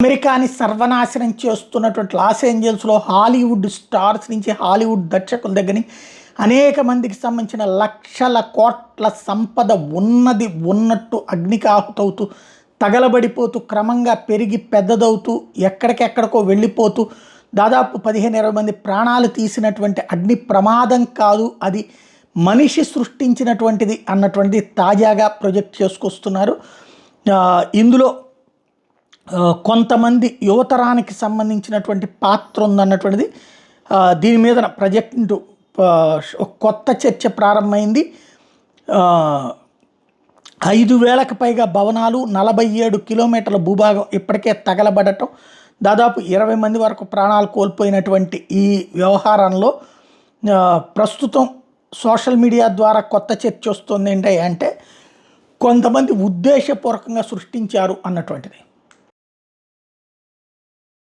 అమెరికాని సర్వనాశనం చేస్తున్నటువంటి loss ఏంజల్స్లో Hollywood stars నుంచి హాలీవుడ్ దర్శకుల దగ్గర అనేక మందికి సంబంధించిన లక్షల కోట్ల సంపద ఉన్నది ఉన్నట్టు అగ్నికాహుతవుతూ తగలబడిపోతూ క్రమంగా పెరిగి పెద్దదవుతూ ఎక్కడికెక్కడికో వెళ్ళిపోతూ దాదాపు 15-20 మంది ప్రాణాలు తీసినటువంటి అగ్ని ప్రమాదం కాదు, అది మనిషి సృష్టించినటువంటిది అన్నటువంటిది తాజాగా ప్రొజెక్ట్ చేసుకొస్తున్నారు. ఇందులో కొంతమంది యువతరానికి సంబంధించినటువంటి పాత్ర ఉందన్నటువంటిది దీని మీద ప్రాజెక్టు కొత్త చర్చ ప్రారంభమైంది. 5,000కి పైగా భవనాలు, 47 కిలోమీటర్ల భూభాగం ఇప్పటికే తగలబడటం, దాదాపు 20 మంది వరకు ప్రాణాలు కోల్పోయినటువంటి ఈ వ్యవహారంలో ప్రస్తుతం సోషల్ మీడియా ద్వారా కొత్త చర్చ వస్తుంది. ఏంటంటే కొంతమంది ఉద్దేశపూర్వకంగా సృష్టించారు అన్నటువంటిది.